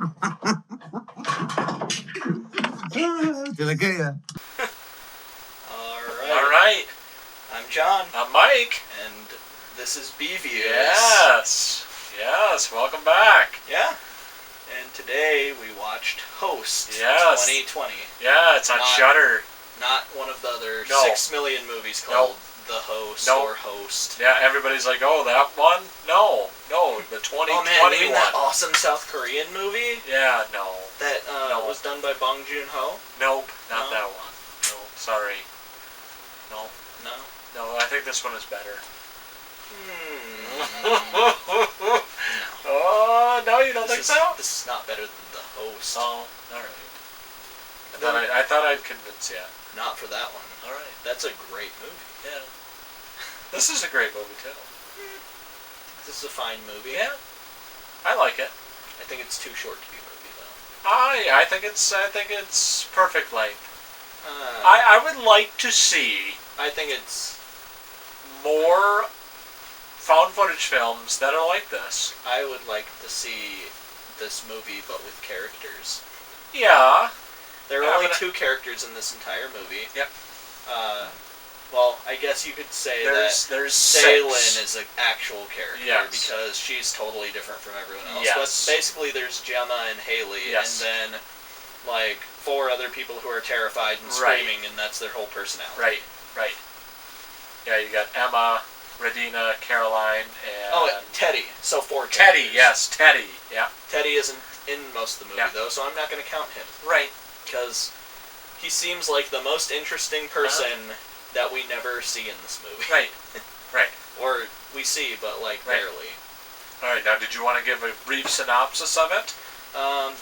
All right. I'm John. I'm Mike. And this is B-Views. Yes. Welcome back. Yeah. And today we watched Host 2020. Yeah, it's on Shudder. Not one of the other 6 million movies called The Host or Host. Yeah, everybody's like, oh, that one? No, the 2020 Oh man, you mean that awesome South Korean movie? Yeah, no. That was done by Bong Joon-ho? Nope, not that one. No, sorry. No, I think this one is better. Oh, no, you don't think so? This is not better than The Host. Oh, alright. I thought I'd convince you. Not for that one. Alright. That's a great movie. Yeah. This is a great movie, too. This is a fine movie. Yeah. I like it. I think it's too short to be a movie, though. I think it's perfect length. I would like to see... I think it's... more found footage films that are like this. I would like to see this movie, but with characters. Yeah. There are only 2 characters in this entire movie. Yep. Well, I guess you could say there's Saylin is an actual character because she's totally different from everyone else. Yes. But basically there's Gemma and Haley, and then like 4 other people who are terrified and screaming, and that's their whole personality. Right. Yeah, you got Emma, Radina, Caroline, and... Oh, Teddy. So 4 characters. Teddy, yes, Teddy. Yeah. Teddy isn't in most of the movie, though, so I'm not going to count him. Right. Because he seems like the most interesting person that we never see in this movie. Right. Or we see, but like barely. Alright, now did you want to give a brief synopsis of it?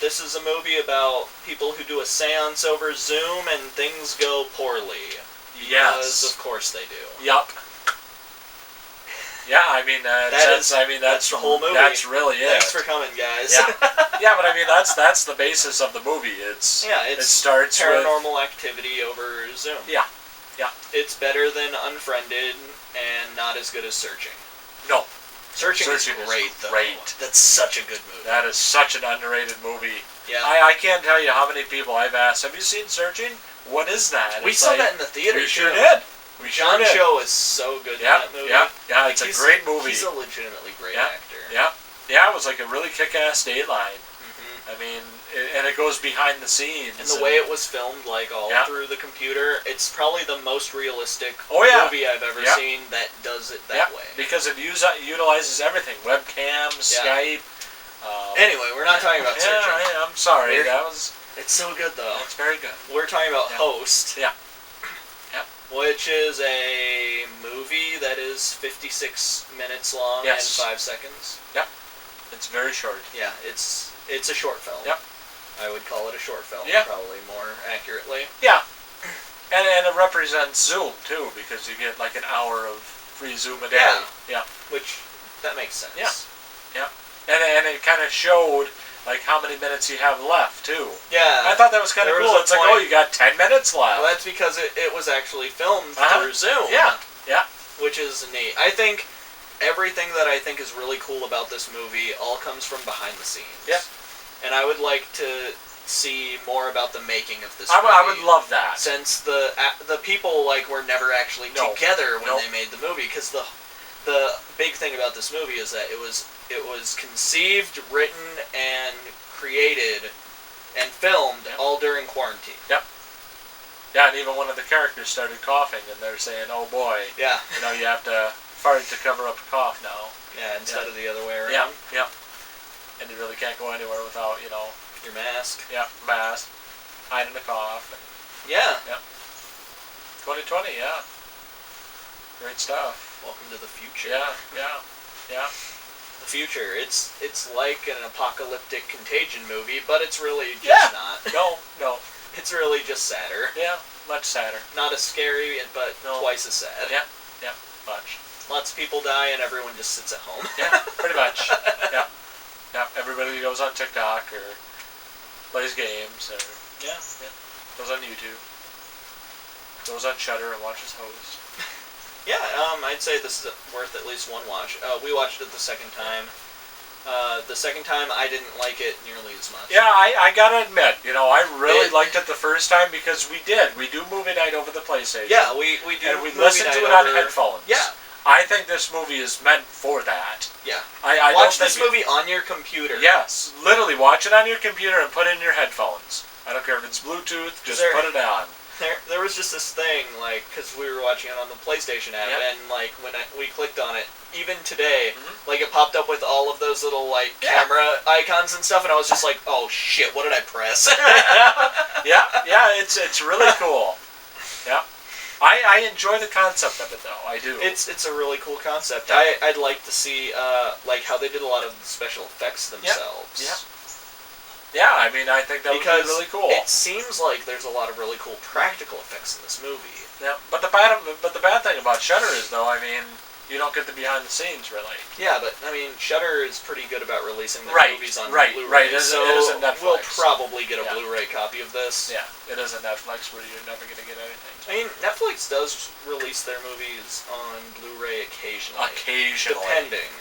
This is a movie about people who do a seance over Zoom and things go poorly. Yes. Because of course they do. Yup. Yeah, I mean, that's the whole movie. That's really it. Thanks for coming, guys. Yeah, but I mean, that's the basis of the movie. It starts paranormal activity over Zoom. Yeah. It's better than Unfriended and not as good as Searching. No. Searching is great, though. Great. That's such a good movie. That is such an underrated movie. Yeah. I can't tell you how many people I've asked, have you seen Searching? What is that? We saw that in the theater. We sure did. John Cho is so good in that movie. Yeah, it's a great movie. He's a legitimately great actor. Yeah, it was like a really kick-ass Dateline. I mean, and it goes behind the scenes. And the way it was filmed, like all through the computer, it's probably the most realistic movie I've ever seen that does it that way. Because it utilizes everything. Webcam, Skype. Anyway, we're not talking about Searching. I'm sorry. It's so good, though. It's very good. We're talking about Host. Yeah. Which is a movie that is 56 minutes long and 5 seconds. Yep. It's very short. Yeah, it's a short film. Yep. I would call it a short film, probably more accurately. Yeah. And it represents Zoom, too, because you get like an hour of free Zoom a day. Yeah. Which, that makes sense. Yeah. And it kind of showed... like how many minutes you have left, too. Yeah. I thought that was kind of cool. It's like, you got 10 minutes left. Well, that's because it was actually filmed through Zoom. Yeah. Which is neat. I think everything that I think is really cool about this movie all comes from behind the scenes. Yeah. And I would like to see more about the making of this movie. I would love that. Since the people were never actually together when they made the movie, because the big thing about this movie is that it was conceived, written, and created, and filmed all during quarantine. Yep. Yeah, and even one of the characters started coughing, and they're saying, "Oh boy, you have to fart to cover up a cough now." Yeah, instead of the other way around. Yeah. And you really can't go anywhere without, your mask. Yeah, mask, hiding a cough. Yeah. 2020. Yeah. Great stuff. Welcome to the future. Yeah. The future. It's like an apocalyptic Contagion movie, but it's really just not. No. It's really just sadder. Yeah, much sadder. Not as scary, but twice as sad. Yeah, much. Lots of people die and everyone just sits at home. Yeah, pretty much. Yeah. Everybody goes on TikTok or plays games or goes on YouTube, goes on Shudder and watches Host. Yeah, I'd say this is worth at least one watch. We watched it the second time. The second time, I didn't like it nearly as much. Yeah, I gotta admit, I really liked it the first time because we do movie night over the PlayStation. Yeah, we do. And we listened to it on headphones. Yeah. I think this movie is meant for that. Yeah. I watch this movie on your computer. Yes, literally, watch it on your computer and put it in your headphones. I don't care if it's Bluetooth, just put it on. There was just this thing, because we were watching it on the PlayStation app, and, when we clicked on it, even today, it popped up with all of those little, camera icons and stuff, and I was just like, oh, shit, what did I press? yeah, it's really cool. Yeah. I enjoy the concept of it, though. I do. It's a really cool concept. I'd like to see, how they did a lot of the special effects themselves. Yeah. Yeah, I mean, I think that would be really cool. It seems like there's a lot of really cool practical effects in this movie. Yeah, but the bad thing about Shudder is, though, I mean, you don't get the behind the scenes, really. Yeah, but I mean, Shudder is pretty good about releasing their movies on Blu-ray. Right, it is a Netflix. We'll probably get a Blu-ray copy of this. Yeah, it is a Netflix where you're never going to get anything. I mean, Netflix does release their movies on Blu-ray occasionally. Occasionally, depending.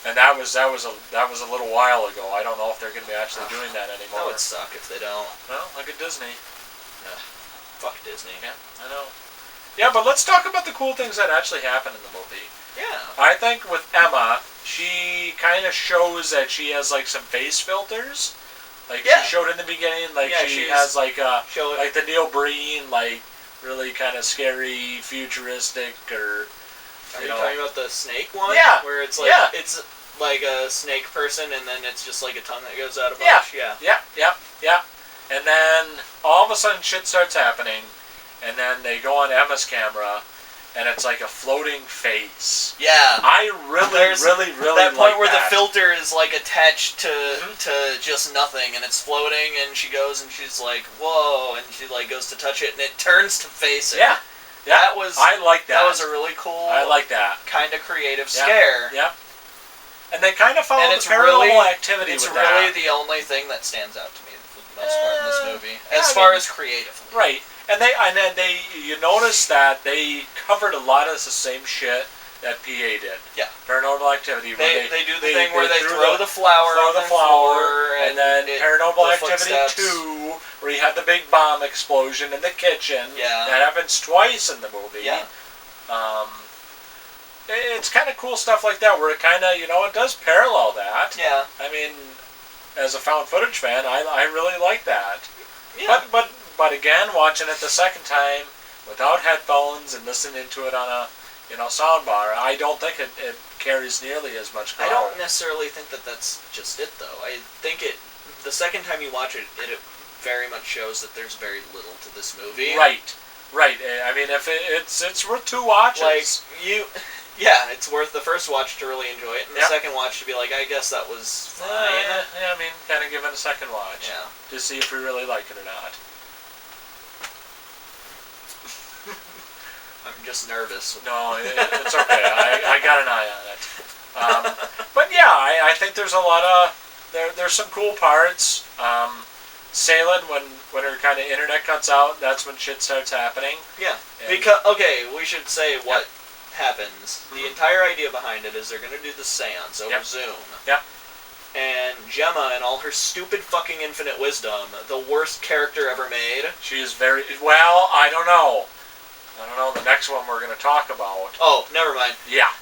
And that was a little while ago. I don't know if they're going to be actually doing that anymore. That would suck if they don't. Well, look at Disney. Fuck Disney. Yeah, I know. Yeah, but let's talk about the cool things that actually happen in the movie. Yeah. I think with Emma, she kind of shows that she has some face filters. She showed in the beginning, she has the Neil Breen, really kind of scary, futuristic, or Are you talking about the snake one? Yeah. Where it's it's like a snake person, and then it's just like a tongue that goes out a bunch. Yeah. And then all of a sudden shit starts happening, and then they go on Emma's camera, and it's like a floating face. Yeah. I really that point like where that. the filter is attached to just nothing, and it's floating, and she goes and she's like, whoa, and she goes to touch it, and it turns to face it. Yeah. That was. I like that. That was a really cool. I like that. Kind of creative scare. Yep. And they kind of follow the paranormal activity with that. It's really the only thing that stands out to me for the most part in this movie, as far as creatively. Right. And then you notice that they covered a lot of the same shit that PA did. Yeah. Paranormal Activity. They do the thing where they throw the flower on the floor, and then Paranormal Activity 2, where you have the big bomb explosion in the kitchen. Yeah. That happens twice in the movie. Yeah. It's kind of cool stuff like that, where it kind of, it does parallel that. Yeah. I mean, as a found footage fan, I really like that. Yeah. But again, watching it the second time without headphones and listening to it on a soundbar, I don't think it carries nearly as much power. I don't necessarily think that's just it, though. I think the second time you watch it, it very much shows that there's very little to this movie. Right. I mean, if it's worth two watches. It's worth the first watch to really enjoy it, and the second watch to be like, I guess that was fine. I mean, kind of give it a second watch. Yeah. To see if we really like it or not. I'm just nervous. No, it's okay. I got an eye on it. But yeah, I think there's a lot of there's some cool parts. Salem, when her kind of internet cuts out, that's when shit starts happening. Yeah. Because we should say what happens. The entire idea behind it is they're going to do the seance over Zoom. Yeah. And Gemma, in all her stupid fucking infinite wisdom, the worst character ever made. She is very well. I don't know. The next one we're going to talk about. Oh, never mind. Yeah.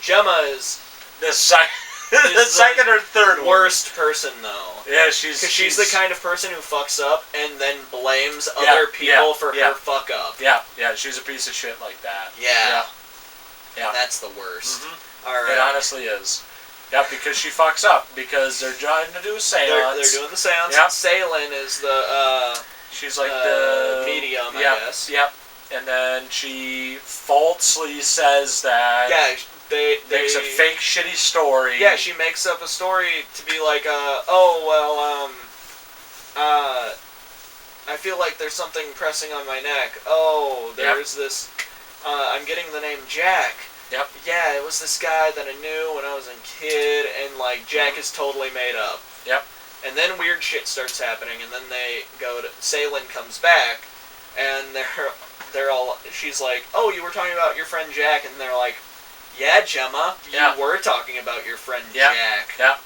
Gemma is the second or third worst person, though. Yeah, because she's the kind of person who fucks up and then blames other people for her fuck up. Yeah, she's a piece of shit like that. Yeah. And that's the worst. All right. It honestly is. Yeah, because she fucks up because they're trying to do a seance. They're doing the seance. Yep. Salem is the she's like the medium, I guess. Yep. And then she falsely says that. Yeah. They makes a fake shitty story. Yeah, she makes up a story to be like, I feel like there's something pressing on my neck. Oh, there's this, I'm getting the name Jack. Yep. Yeah, it was this guy that I knew when I was a kid, and Jack is totally made up. Yep. And then weird shit starts happening, and then they go to, Salem comes back, and they're all, she's like, oh, you were talking about your friend Jack, and they're like, yeah, Gemma, you were talking about your friend Jack. Yeah.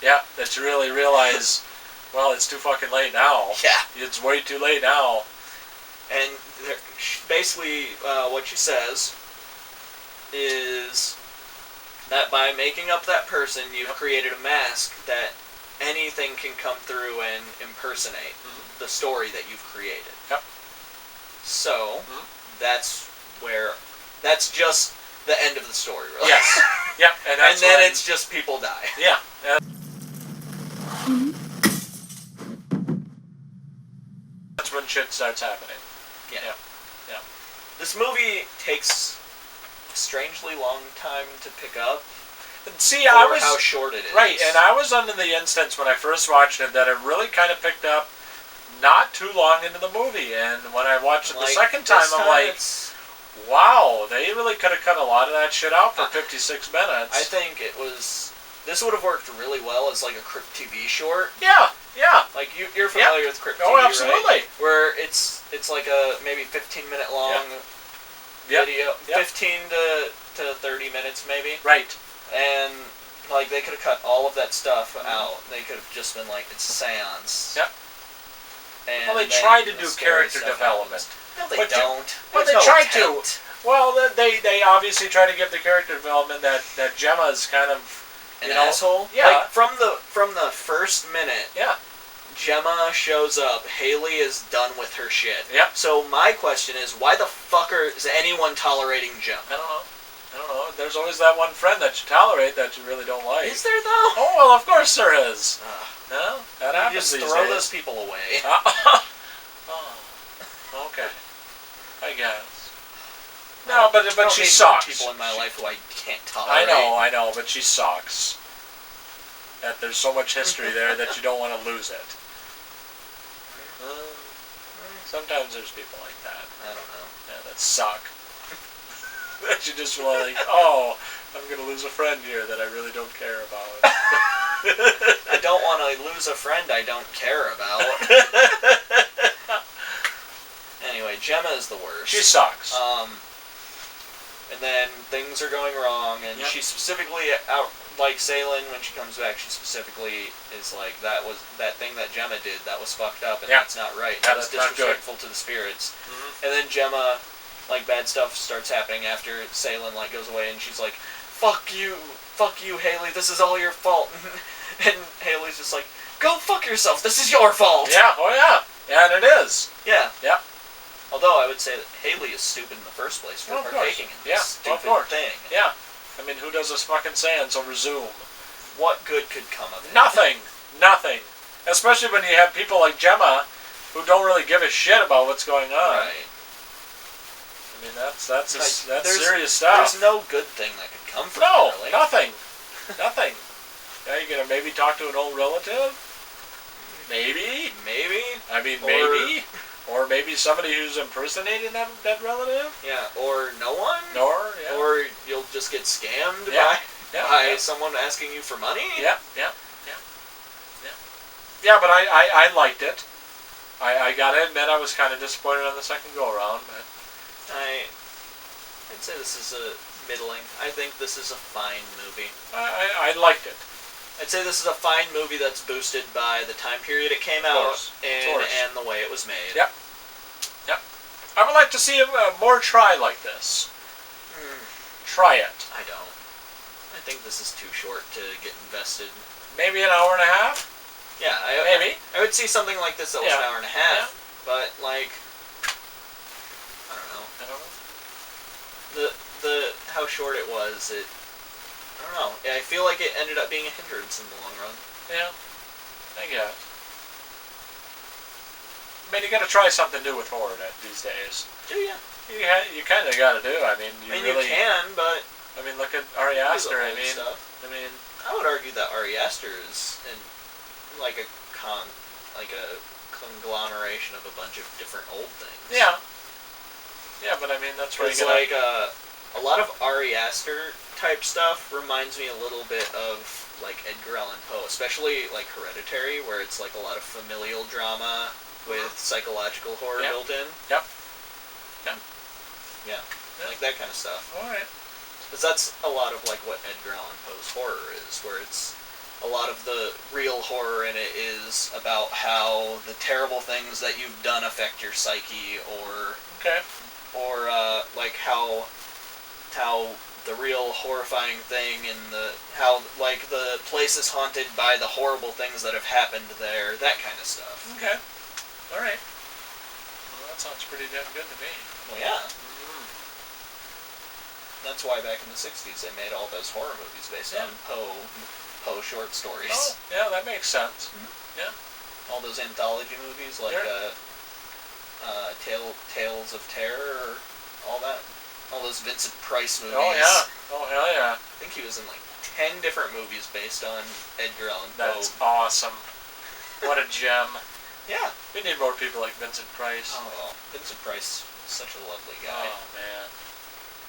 Yeah, that you really realize, well, it's too fucking late now. Yeah. It's way too late now. And basically, what she says is that by making up that person, you've created a mask that anything can come through and impersonate the story that you've created. Yep. So, that's just the end of the story, really. Yes. Yep. And then it's just people die. Yeah. That's when shit starts happening. Yeah. This movie takes a strangely long time to pick up. See, how short it is. Right, and I was under the instance when I first watched it that it really kind of picked up not too long into the movie, and when I watched it the second time, I'm like, wow, they really could have cut a lot of that shit out for 56 minutes. I think this would have worked really well as like a Crypt TV short. Yeah. Like you're familiar with Crypt TV, oh, absolutely. Right? Where it's like a maybe 15-minute long video, 15 to 30 minutes maybe. Right. And like they could have cut all of that stuff out. They could have just been like, it's a seance. Yep. And well, they tried to do character development. No, they don't. Well, they tried to. Well, they obviously try to give the character development that Gemma's kind of an asshole. Yeah. Like from the first minute. Yeah. Gemma shows up. Haley is done with her shit. Yep. So my question is, why the fuck is anyone tolerating Gemma? I don't know. There's always that one friend that you tolerate that you really don't like. Is there though? Oh well, of course there is. No, that happens. You just these throw days. those people away. Oh, okay. I guess. No, but she sucks. People in my life who I can't tolerate. I know, but she sucks. That there's so much history there that you don't want to lose it. Sometimes there's people like that. I don't know. Yeah, that suck. That you just want like, oh, I'm going to lose a friend here that I really don't care about. I don't want to lose a friend I don't care about. Anyway, Gemma is the worst. She sucks. And then things are going wrong, and she specifically like Salen, when she comes back, she specifically is like, that thing that Gemma did, that was fucked up, and that's not right. That's disrespectful to the spirits. And then Gemma, like, bad stuff starts happening after Salen, like, goes away, and she's like, fuck you, Haley, this is all your fault. And Haley's just like, go fuck yourself, this is your fault. Yeah, oh yeah. Yeah, and it is. Yeah. Yeah. Although I would say that Haley is stupid in the first place for partaking in this stupid thing. Yeah. I mean, who does this fucking seance over Zoom? What good could come of it? Nothing. Especially when you have people like Gemma who don't really give a shit about what's going on. Right. I mean, that's serious stuff. There's no good thing that could come from it, really. Nothing. Yeah, you're gonna maybe talk to an old relative? Maybe. I mean, maybe. Or maybe somebody who's impersonating that relative? Yeah, or no one? Or you'll just get scammed by someone asking you for money? Yeah, but I liked it. I gotta admit I was kind of disappointed on the second go-around, but... I'd say this is a middling. I think this is a fine movie. I liked it. I'd say this is a fine movie that's boosted by the time period it came out and the way it was made. Yep. I would like to see more try like this. Try it. I don't. I think this is too short to get invested. Maybe an hour and a half? Yeah, maybe. I would see something like this that was an hour and a half. Yeah. But, like, I don't know. How short it was, I don't know. I feel like it ended up being a hindrance in the long run. Yeah, I guess. I mean, you got to try something new with horror these days. Do you? You kind of got to do. I mean, you can, but I mean, look at Ari Aster. I would argue that Ari Aster is like a conglomeration of a bunch of different old things. Yeah, but I mean, that's where you get a lot of Ari Aster type stuff reminds me a little bit of like Edgar Allan Poe, especially like Hereditary, where it's like a lot of familial drama with psychological horror built in. Yep. Yeah, like that kind of stuff. All right. Because that's a lot of like what Edgar Allan Poe's horror is, where it's a lot of the real horror in it is about how the terrible things that you've done affect your psyche, or like how the real horrifying thing and how like the place is haunted by the horrible things that have happened there, that kind of stuff. Okay. All right. Well, that sounds pretty damn good to me. Well, yeah. That's why back in the 60s they made all those horror movies based on Poe short stories. Oh, yeah, that makes sense. Yeah. All those anthology movies like Tales of Terror, or all that. All those Vincent Price movies. Oh, yeah. Oh, hell yeah. I think he was in like 10 different movies based on Edgar Allan Poe. That's awesome. What a gem. Yeah. We need more people like Vincent Price. Oh, well, Vincent Price is such a lovely guy. Oh, man.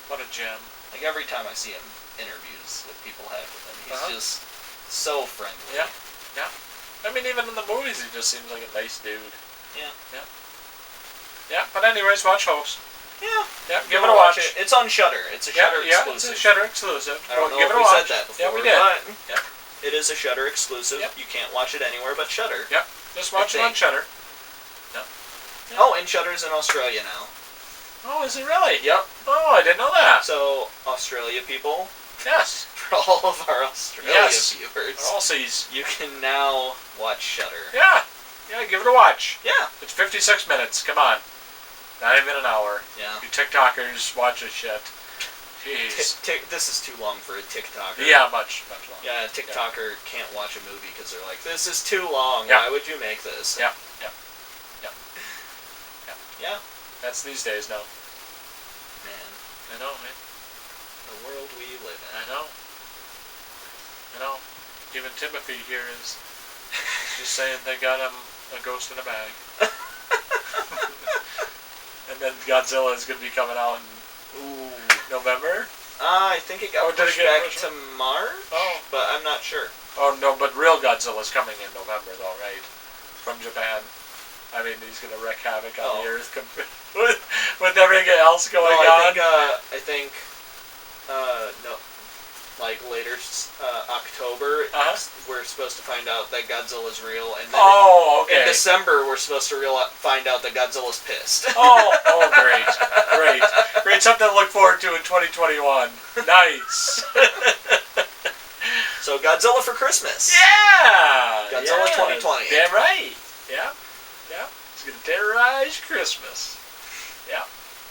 What a gem. Like, every time I see him, interviews that people have with him, he's just so friendly. Yeah. Yeah. I mean, even in the movies, he just seems like a nice dude. Yeah. Yeah. Yeah, but anyways, watch Host. Yeah. Yeah, give it a watch. It's on Shudder. It's a Shudder exclusive. Yeah, it's a Shudder exclusive. I don't know if we said that before. Yeah, we did. But yeah. It is a Shudder exclusive. Yep. You can't watch it anywhere but Shudder. Yep. Just watch it on Shudder. Yep. Yep. Oh, and Shudder's in Australia now. Oh, is it really? Yep. Oh, I didn't know that. So, Australia people. Yes. For all of our Australia viewers. Aussies. You can now watch Shudder. Yeah. Yeah, give it a watch. Yeah. It's 56 minutes. Come on. Not even an hour. Yeah. You TikTokers watch this shit. Jeez. This is too long for a TikToker. Yeah, much longer. Yeah, a TikToker can't watch a movie because they're like, this is too long. Yeah. Why would you make this? Yeah. Yeah. Yeah. Yeah. Yeah. That's these days now. Man. I know, man. The world we live in. I know. I know. Even Timothy here is just saying they got him a ghost in a bag. And then Godzilla is going to be coming out in November. I think it got pushed back to March, but I'm not sure. Oh, no, but real Godzilla's coming in November, though, right? From Japan. I mean, he's going to wreak havoc on the Earth with everything else going on. I think, like later October, we're supposed to find out that Godzilla's real, and then in December we're supposed to find out that Godzilla's pissed. Great, something to look forward to in 2021. Nice. So Godzilla for Christmas. Yeah. Godzilla 2020. Damn right. Yeah. Yeah. It's gonna terrorize Christmas. Yeah.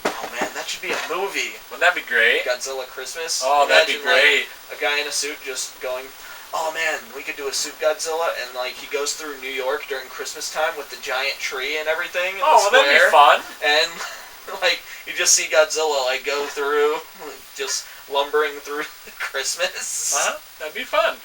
Oh man, that should be a movie. Wouldn't that be great? Godzilla Christmas. Oh, that'd be great. Like, a guy in a suit just going, oh man, we could do a suit Godzilla, and like he goes through New York during Christmas time with the giant tree and everything. That'd be fun. And like you just see Godzilla like go through, just lumbering through Christmas. That'd be fun.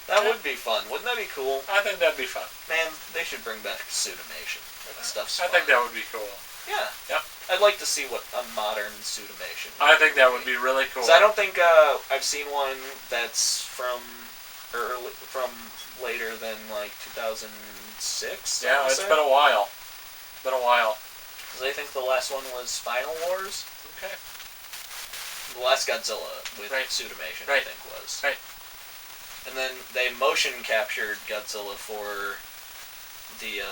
That would be fun. Wouldn't that be cool? I think that'd be fun. Man, they should bring back Suitimation. That stuff's fun. I think that would be cool. Yeah. Yep. I'd like to see what a modern Suitimation would I think that would be really cool. Because I don't think I've seen one that's from later than like 2006. Yeah, it's been a while. Because I think the last one was Final Wars. Okay. The last Godzilla with Suitimation, I think was. Right. And then they motion captured Godzilla for the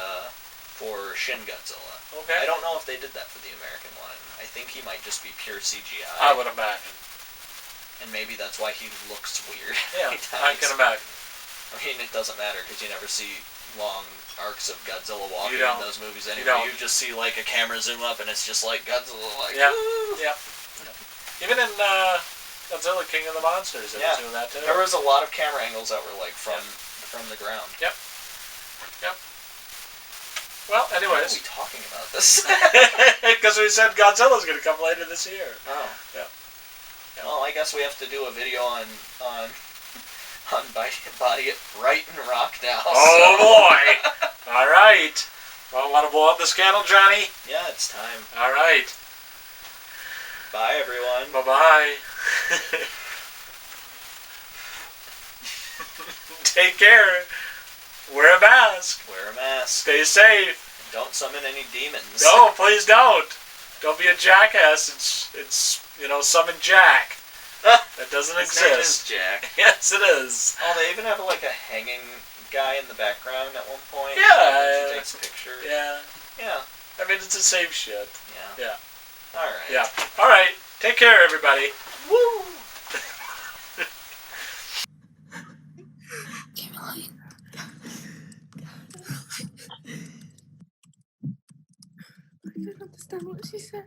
for Shin Godzilla. Okay. I don't know if they did that for the American one. I think he might just be pure CGI. I would imagine. And maybe that's why he looks weird. Yeah, I can imagine. I mean, it doesn't matter because you never see long arcs of Godzilla walking in those movies anyway. You just see like a camera zoom up and it's just like Godzilla like woo! Yeah. Even in Godzilla King of the Monsters, they were doing that too. There was a lot of camera angles that were like from the ground. Yep. Well, anyways. Why are we talking about this? Because we said Godzilla's going to come later this year. Oh. Yeah. Well, I guess we have to do a video on Body It Right and Rock now. Oh, boy. All right. Well, want to blow up the scandal, Johnny? Yeah, it's time. All right. Bye, everyone. Bye-bye. Take care. Wear a mask. Wear a mask. Stay safe. And don't summon any demons. No, please don't. Don't be a jackass. It's summon Jack. That doesn't His exist. name is Jack. Yes, it is. Oh, they even have like a hanging guy in the background at one point. Yeah. He takes pictures. Yeah. Yeah. I mean, it's the same shit. Yeah. Yeah. All right. Yeah. All right. Take care, everybody. Woo. I don't understand what she's saying.